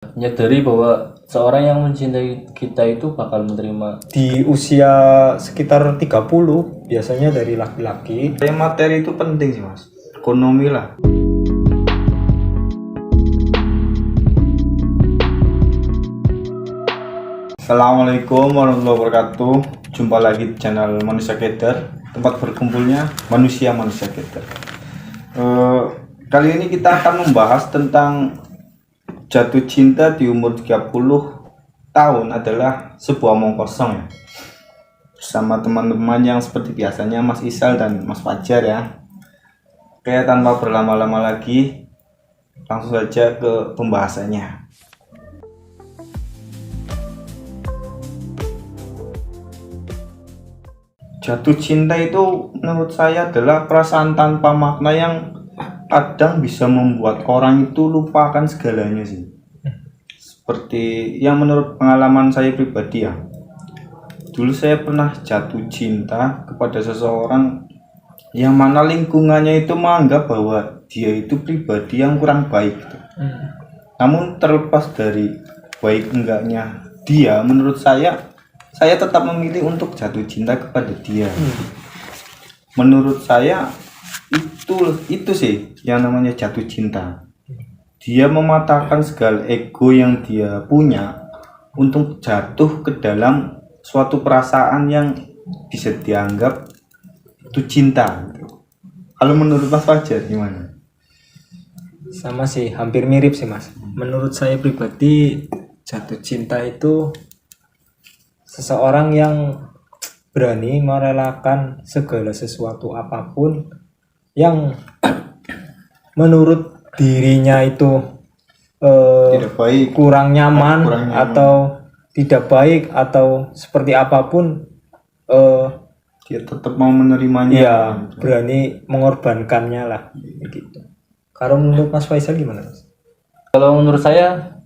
Menyadari bahwa seorang yang mencintai kita itu bakal menerima Di usia sekitar 30 biasanya dari laki-laki. Kayak materi itu penting sih mas, ekonomi lah. Assalamualaikum warahmatullahi wabarakatuh. Jumpa lagi di channel Manusia Keder, tempat berkumpulnya manusia-manusia keder. Kali ini kita akan membahas tentang jatuh cinta di umur 30 tahun adalah sebuah omong kosong ya. Bersama teman-teman yang seperti biasanya Mas Isal dan Mas Fajar ya. Oke, tanpa berlama-lama lagi langsung saja ke pembahasannya. Jatuh cinta itu menurut saya adalah perasaan tanpa makna yang kadang bisa membuat orang itu lupa akan segalanya sih. Seperti yang menurut pengalaman saya pribadi ya. Dulu saya pernah jatuh cinta kepada seseorang yang mana lingkungannya itu menganggap bahwa dia itu pribadi yang kurang baik gitu. Namun terlepas dari baik enggaknya dia, menurut saya tetap memilih untuk jatuh cinta kepada dia. Menurut saya itu sih yang namanya jatuh cinta. Dia mematahkan segala ego yang dia punya untuk jatuh ke dalam suatu perasaan yang bisa dianggap itu cinta. Kalau menurut Mas Fajar gimana? Sama sih, hampir mirip sih mas. Menurut saya pribadi, jatuh cinta itu seseorang yang berani merelakan segala sesuatu apapun yang menurut dirinya itu Tidak baik. kurang nyaman, Kurang nyaman. atau tidak baik atau seperti apapun, Dia tetap mau menerimanya. ya berani mengorbankannya lah gitu. Kalau menurut Mas Faisal gimana mas? Kalau menurut saya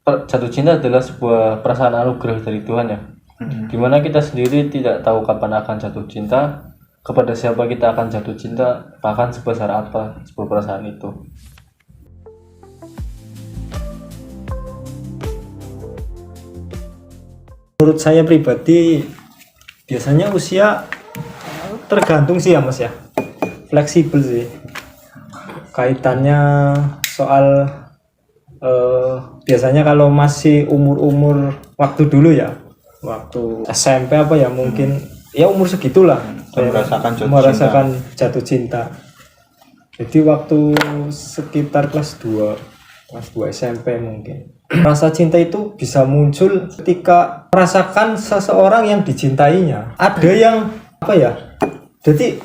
jatuh cinta adalah sebuah perasaan anugerah dari Tuhan ya. Dimana kita sendiri tidak tahu kapan akan jatuh cinta, kepada siapa kita akan jatuh cinta, bahkan sebesar apa sebuah perasaan itu. Menurut saya pribadi biasanya usia tergantung sih ya mas ya, fleksibel sih kaitannya soal biasanya kalau masih umur waktu dulu ya, waktu SMP apa ya, mungkin ya umur segitulah merasakan jatuh cinta. Jadi waktu sekitar kelas 2 SMP mungkin rasa cinta itu bisa muncul ketika merasakan seseorang yang dicintainya. Ada yang apa ya, jadi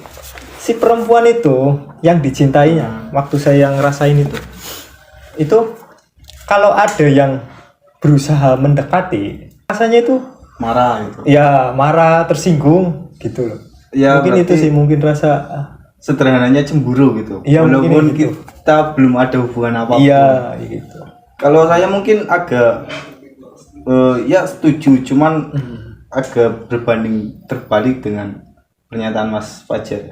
si perempuan itu yang dicintainya, waktu saya yang ngerasain itu kalau ada yang berusaha mendekati, rasanya itu Marah itu. ya marah, tersinggung gitu loh. Ya, Mungkin itu berarti sih, mungkin rasa sederhananya cemburu gitu. Iya, Walaupun mungkin gitu. kita belum ada hubungan apapun. iya gitu. Kalau saya mungkin agak ya setuju, cuman agak terbalik dengan pernyataan Mas Fajar.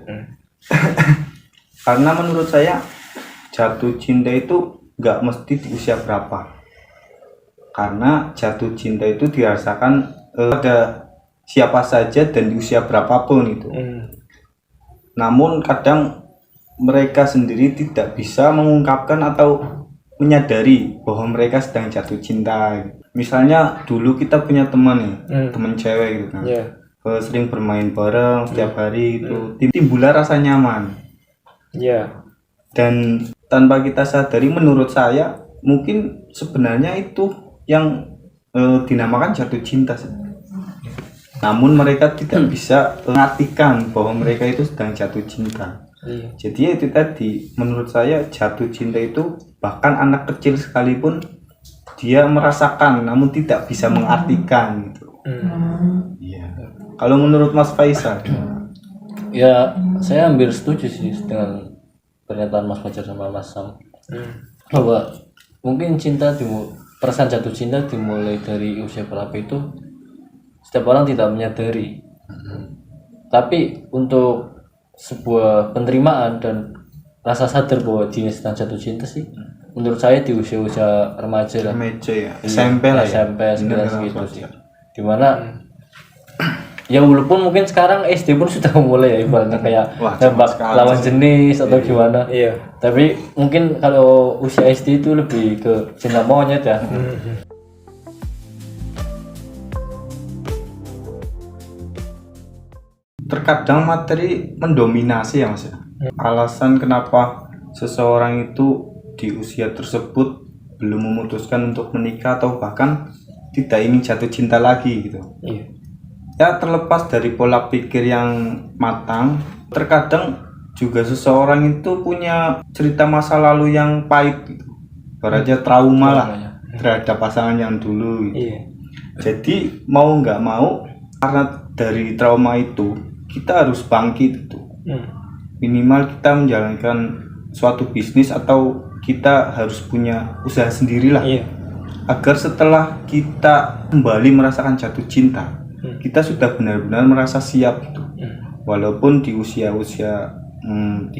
Karena menurut saya jatuh cinta itu nggak mesti di usia berapa. Karena jatuh cinta itu dirasakan pada siapa saja dan di usia berapapun itu. Namun kadang mereka sendiri tidak bisa mengungkapkan atau menyadari bahwa mereka sedang jatuh cinta. Misalnya dulu kita punya teman nih, teman cewek gitu kan. Sering bermain bareng setiap hari itu timbullah rasa nyaman. Dan tanpa kita sadari, menurut saya mungkin sebenarnya itu yang dinamakan jatuh cinta. Namun mereka tidak bisa mengartikan bahwa mereka itu sedang jatuh cinta. Jadi itu tadi, menurut saya jatuh cinta itu bahkan anak kecil sekalipun dia merasakan namun tidak bisa mengartikan gitu. Iya. Kalau menurut Mas Faisal? Ya, saya hampir setuju sih dengan pernyataan Mas Fajar sama Mas Sam. Bahwa mungkin perasaan jatuh cinta dimulai dari usia berapa itu setiap orang tidak menyadari. Tapi untuk sebuah penerimaan dan rasa sadar bahwa diri sedang jatuh cinta sih menurut saya di usia-usia remaja lah. Remaja ya, Iya, SMP lah ya. SMP sekitar Bener, segitu Mas. sih. Dimana ya walaupun mungkin sekarang SD pun sudah mulai ya ibaratnya kayak Wah, tembak cepat sekali lawan sih. jenis atau gimana. Iya. Tapi mungkin kalau usia SD itu lebih ke cinta monyet ya. Terkadang materi mendominasi ya Mas ya. Alasan kenapa seseorang itu di usia tersebut belum memutuskan untuk menikah atau bahkan tidak ingin jatuh cinta lagi gitu. Iya. Ya terlepas dari pola pikir yang matang, terkadang juga seseorang itu punya cerita masa lalu yang pahit gitu. Ibaratnya trauma lah terhadap pasangan yang dulu gitu. Iya. Jadi mau nggak mau karena dari trauma itu kita harus bangkit itu. Minimal kita menjalankan suatu bisnis atau kita harus punya usaha sendirilah. Iya. Agar setelah kita kembali merasakan jatuh cinta, kita sudah benar-benar merasa siap gitu. Walaupun di usia-usia 30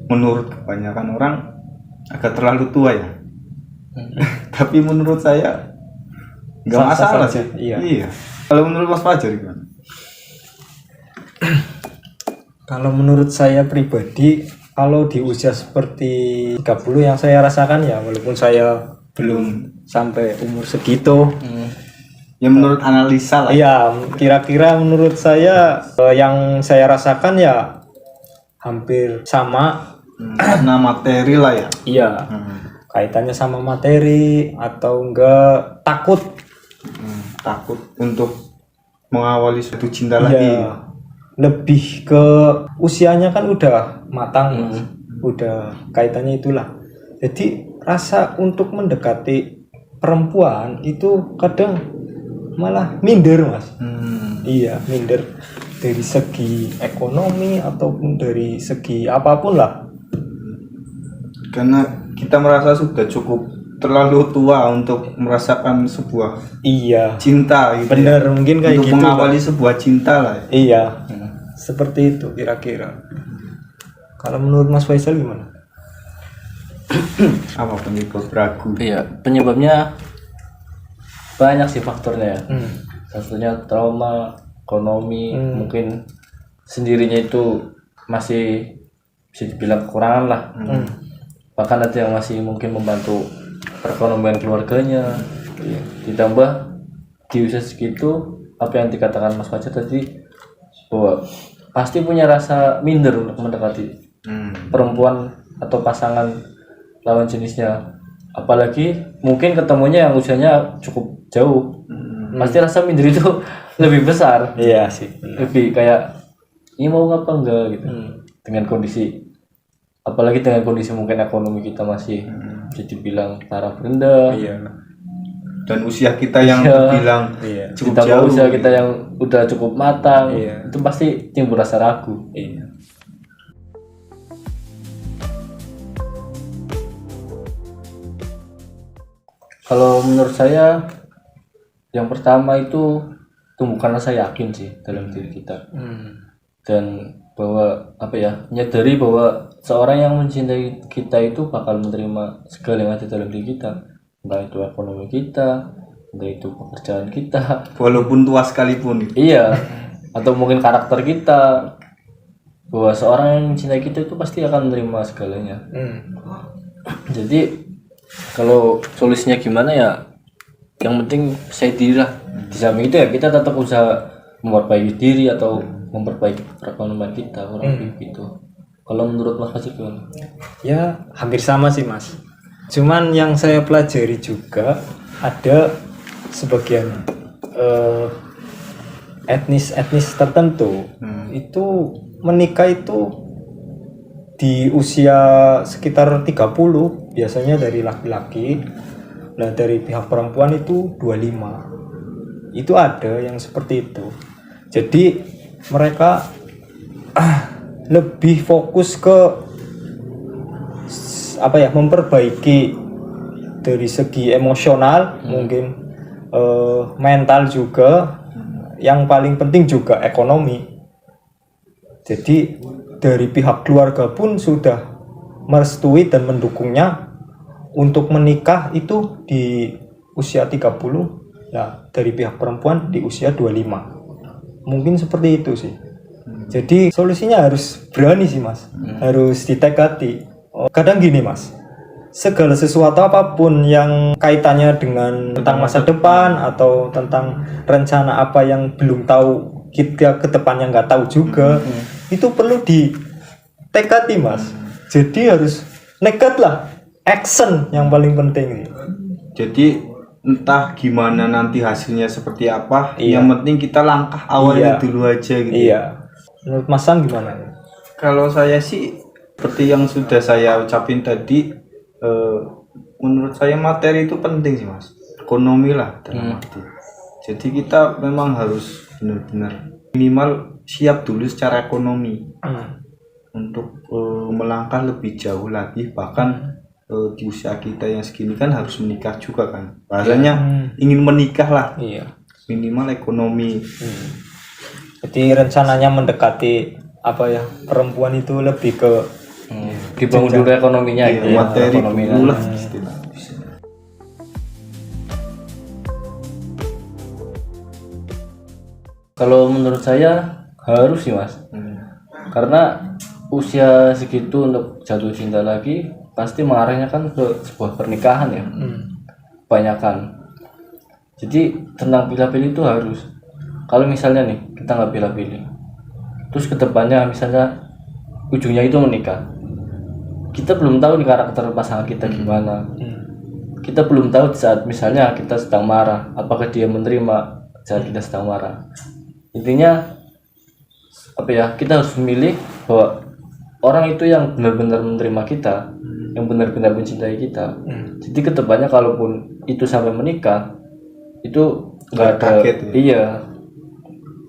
menurut kebanyakan orang agak terlalu tua ya. Tapi menurut saya nggak Sah-sah masalah saja, sih. iya. Kalau menurut Mas Fajar gimana? Kalau menurut saya pribadi, kalau di usia seperti 30 yang saya rasakan ya, walaupun saya belum sampai umur segitu, Ya menurut analisa lah. iya, kira-kira menurut saya yang saya rasakan ya hampir sama. Karena materi lah ya. Iya, kaitannya sama materi atau enggak takut. Takut untuk mengawali suatu cinta lagi. Ya, lebih ke usianya kan udah matang, Mas. Udah kaitannya itulah. Jadi rasa untuk mendekati perempuan itu kadang malah minder, Mas. Iya, minder dari segi ekonomi ataupun dari segi apapun lah. Karena kita merasa sudah cukup terlalu tua untuk merasakan sebuah Iya, cinta gitu. bener, mungkin kayak Untuk gitu, mengawali sebuah cinta lah. iya, seperti itu kira-kira. Kalau menurut Mas Faisal gimana? Apa penyebab ragu? Iya, penyebabnya banyak sih faktornya ya. Satunya trauma, ekonomi, mungkin sendirinya itu masih bisa dibilang kekurangan lah. Bahkan ada yang masih mungkin membantu perekonomian keluarganya. Ditambah di usia segitu, apa yang dikatakan Mas Fajar tadi, bahwa pasti punya rasa minder untuk mendekati perempuan atau pasangan lawan jenisnya, apalagi mungkin ketemunya yang usianya cukup jauh. Pasti rasa minder itu lebih besar, Iya sih. lebih kayak ini mau apa enggak gitu. Dengan kondisi, apalagi dengan kondisi mungkin ekonomi kita masih bisa dibilang taraf rendah. Iya. Dan usia kita yang Iya. terbilang Iya. cukup Ditambah jauh. usia kita yang udah cukup matang, Iya. itu pasti timbul rasa ragu. Iya. Kalau menurut saya, yang pertama itu tumbuhkan rasa yakin sih dalam diri kita, dan bahwa apa ya, menyadari bahwa seorang yang mencintai kita itu bakal menerima segala yang ada dalam diri kita, entah itu ekonomi kita, entah itu pekerjaan kita, Walaupun tua sekalipun. iya, atau mungkin karakter kita, bahwa seorang yang mencintai kita itu pasti akan menerima segalanya. Jadi kalau solusinya gimana ya, yang penting saya diri lah. Di samping itu ya kita tetap usaha memperbaiki diri atau memperbaiki perekonomian kita, kurang lebih gitu. Kalau menurut Mas Fajar gimana? Ya hampir sama sih Mas. Cuman yang saya pelajari juga ada sebagian etnis tertentu itu menikah itu di usia sekitar 30 biasanya dari laki-laki. Nah dari pihak perempuan itu 25. Itu ada yang seperti itu. Jadi mereka lebih fokus ke apa ya, memperbaiki dari segi emosional, mungkin mental juga, yang paling penting juga ekonomi. Jadi dari pihak keluarga pun sudah merestui dan mendukungnya untuk menikah itu di usia 30, nah dari pihak perempuan di usia 25. Mungkin seperti itu sih. Jadi solusinya harus berani sih Mas, harus ditekati. Kadang gini Mas, segala sesuatu apapun yang kaitannya dengan tentang masa depan atau tentang rencana apa yang belum tahu, kita ke depannya nggak tahu juga, itu perlu ditekati Mas. Jadi harus nekat lah, action yang paling penting. Jadi entah gimana nanti hasilnya seperti apa, Iya. yang penting kita langkah awalnya Iya. dulu aja gitu. Iya. Menurut Mas Sam gimana? Kalau saya sih seperti yang sudah saya ucapin tadi, menurut saya materi itu penting sih Mas, ekonomi lah dalam arti. Jadi kita memang harus benar-benar minimal siap dulu secara ekonomi untuk melangkah lebih jauh lagi, bahkan di usia kita yang segini kan harus menikah juga kan, bahasanya ingin menikah lah, Iya. minimal ekonomi. Jadi rencananya mendekati apa ya, perempuan itu lebih ke dibangun dulu ekonominya Iya, gitu ya, materi ekonominya. dulu lah istilahnya. Kalau menurut saya harus sih Mas, karena usia segitu untuk jatuh cinta lagi pasti mengarahnya kan ke sebuah pernikahan ya, kebanyakan. Jadi tentang pilih-pilih itu harus. Kalau misalnya nih kita nggak pilih-pilih, terus kedepannya misalnya ujungnya itu menikah, kita belum tahu nih karakter pasangan kita gimana. Kita belum tahu di saat misalnya kita sedang marah, apakah dia menerima saat kita sedang marah. Intinya apa ya, kita harus memilih bahwa orang itu yang benar-benar menerima kita, yang benar-benar mencintai kita. Jadi kedepannya kalaupun itu sampai menikah, itu nggak ada Kaget ya. iya,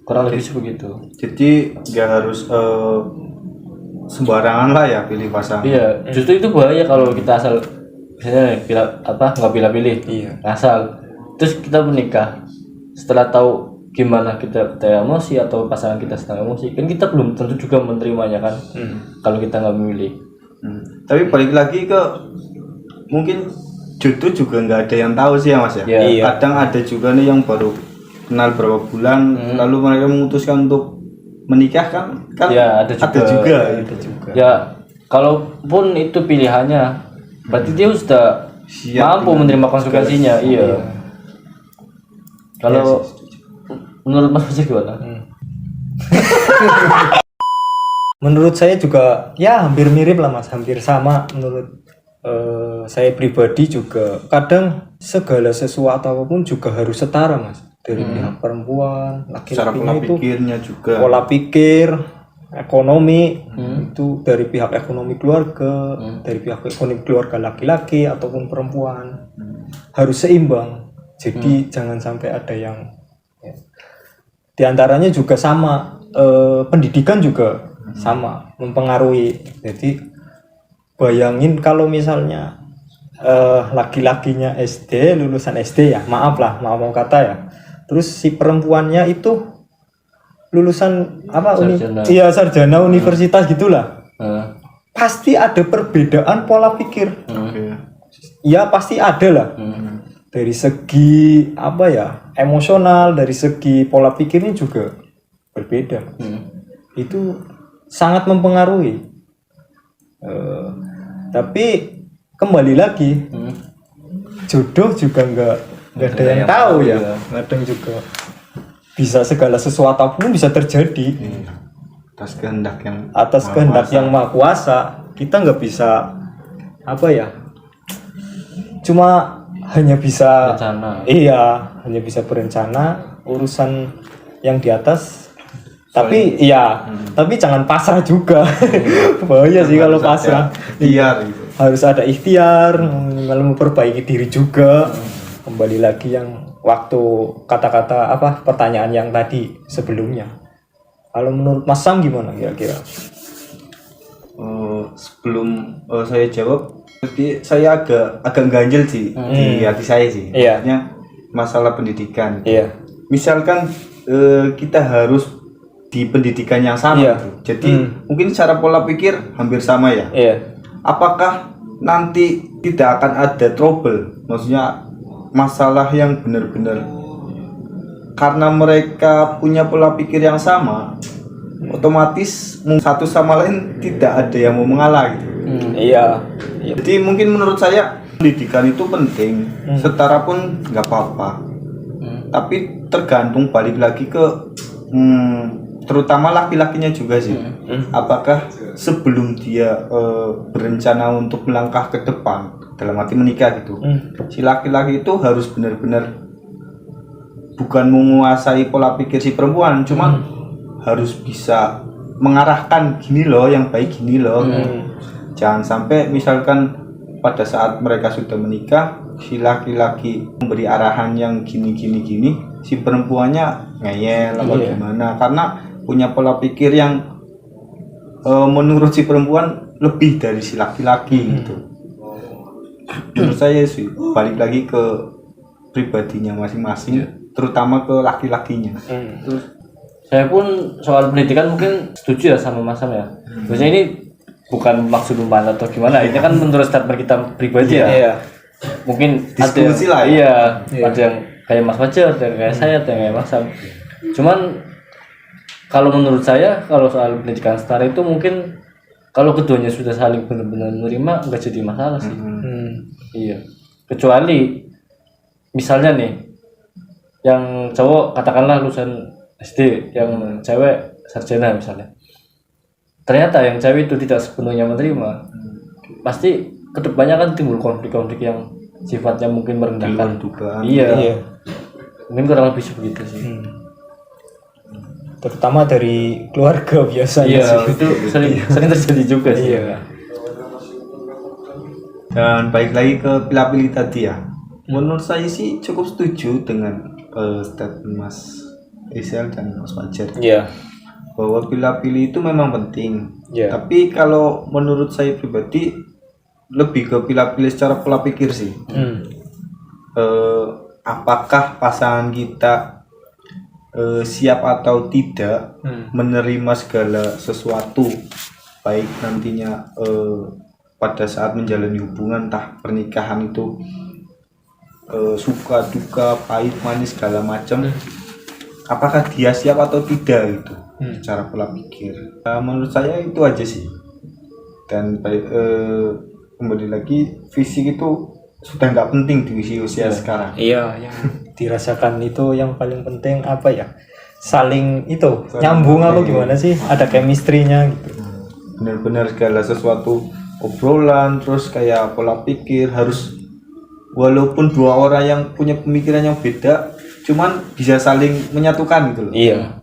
kurang lebih begitu. Jadi nggak harus sembarangan lah ya pilih pasangan. Iya, justru itu bahaya kalau kita asal misalnya nggak pilih-pilih, asal terus kita menikah setelah tahu gimana kita emosi atau pasangan kita sedang emosi, kan kita belum tentu juga menerimanya kan, kalau kita nggak memilih. Tapi balik lagi ke mungkin jodoh juga nggak ada yang tahu sih ya Mas ya. Iya. Kadang ada juga nih yang baru kenal berapa bulan, lalu mereka memutuskan untuk menikah kan Ya, ada juga. gitu. Ya, kalaupun itu pilihannya, berarti dia sudah Siap mampu menerima konsekuensinya. Iya. Kalau menurut Mas Masih gimana? menurut saya juga ya hampir mirip lah Mas, hampir sama. Menurut saya pribadi juga kadang segala sesuatu apapun juga harus setara Mas, dari pihak perempuan, Cara laki-lakinya pola itu pikirnya juga. pola pikir, ekonomi, itu dari pihak ekonomi keluarga, dari pihak ekonomi keluarga laki-laki ataupun perempuan, harus seimbang. Jadi jangan sampai ada yang ya. Di antaranya juga sama, pendidikan juga sama mempengaruhi. Jadi bayangin kalau misalnya laki-lakinya SD, lulusan SD ya, maaf mau kata ya, terus si perempuannya itu lulusan apa Sarjana. sarjana universitas gitulah, Nah, pasti ada perbedaan pola pikir. Oke. Ya pasti ada lah, dari segi apa ya, emosional, dari segi pola pikirnya juga berbeda. Itu sangat mempengaruhi. Tapi kembali lagi, jodoh juga nggak ada yang tahu ya. Kadang juga bisa segala sesuatu pun bisa terjadi Atas kehendak yang atas kehendak yang maha kuasa. Kita nggak bisa apa ya, cuma hanya bisa Berencana. hanya bisa berencana urusan yang di atas. Tapi tapi jangan pasrah juga. Bahaya sih kalau pasrah. ikhtiar gitu. Harus ada ikhtiar, kalau memperbaiki diri juga. Kembali lagi yang waktu kata-kata apa pertanyaan yang tadi sebelumnya. Kalau menurut Mas Sam gimana kira-kira? Sebelum saya jawab, jadi saya agak ganjel sih di hati saya sih. Iya. Maksudnya masalah pendidikan. Iya. Misalkan kita harus di pendidikan yang sama Iya. gitu. Jadi mungkin secara pola pikir hampir sama ya. Iya. Apakah nanti tidak akan ada trouble, maksudnya masalah yang benar-benar, karena mereka punya pola pikir yang sama, otomatis satu sama lain tidak ada yang mau mengalah gitu. Iya. Jadi mungkin menurut saya pendidikan itu penting, setara pun nggak apa-apa. Tapi tergantung balik lagi ke terutama laki-lakinya juga sih. Apakah sebelum dia berencana untuk melangkah ke depan dalam arti menikah gitu, si laki-laki itu harus benar-benar bukan menguasai pola pikir si perempuan, cuma harus bisa mengarahkan gini loh, yang baik gini loh. Jangan sampai misalkan pada saat mereka sudah menikah, si laki-laki memberi arahan yang gini, si perempuannya ngeyel atau gimana, karena punya pola pikir yang menurut si perempuan lebih dari si laki-laki gitu. Menurut saya sih balik lagi ke pribadinya masing-masing, terutama ke laki-lakinya. Saya pun soal pendidikan mungkin setuju ya sama Mas Sam ya. Maksudnya ini bukan maksud membantah atau gimana, ini kan menurut statement kita pribadi ya. Iya. Mungkin Diskusi ada, lah ya. Ada yang kayak Mas Fajar, ada yang kayak saya, ada yang kayak Mas Sam. Cuman kalau menurut saya, kalau soal pendidikan setara itu mungkin kalau keduanya sudah saling benar-benar menerima nggak jadi masalah sih. Iya. Kecuali misalnya nih, yang cowok katakanlah lulusan SD, yang cewek sarjana misalnya. Ternyata yang cewek itu tidak sepenuhnya menerima. Pasti kedepannya kan timbul konflik-konflik yang sifatnya mungkin merendahkan. Iya. Mungkin kurang lebih seperti itu sih. Terutama dari keluarga biasanya Iya, sih. itu sering terjadi juga sih. Iya. Dan baik lagi ke pilih-pilih tadi ya. Menurut saya sih cukup setuju dengan statement Mas Isel dan Mas Fajar. Iya. Bahwa pilih-pilih itu memang penting. Iya. Tapi kalau menurut saya pribadi lebih ke pilih-pilih secara pola pikir sih. Apakah pasangan kita siap atau tidak menerima segala sesuatu, baik nantinya pada saat menjalani hubungan, entah pernikahan itu suka duka pahit manis segala macam, apakah dia siap atau tidak gitu secara pola pikir. Menurut saya itu aja sih. Dan kembali lagi, fisik itu sudah nggak penting di usia sekarang. Iya, yang dirasakan itu yang paling penting apa ya? Saling itu nyambung apa gimana sih? Ada chemistry-nya gitu. Benar-benar segala sesuatu obrolan, terus kayak pola pikir harus, walaupun dua orang yang punya pemikiran yang beda, cuman bisa saling menyatukan gitu loh. Iya.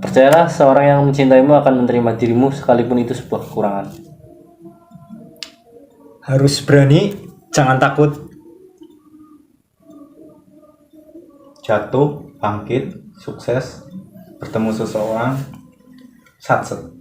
Percayalah, seorang yang mencintaimu akan menerima dirimu sekalipun itu sebuah kekurangan. Harus berani, jangan takut. Jatuh, bangkit, sukses, bertemu seseorang, satset.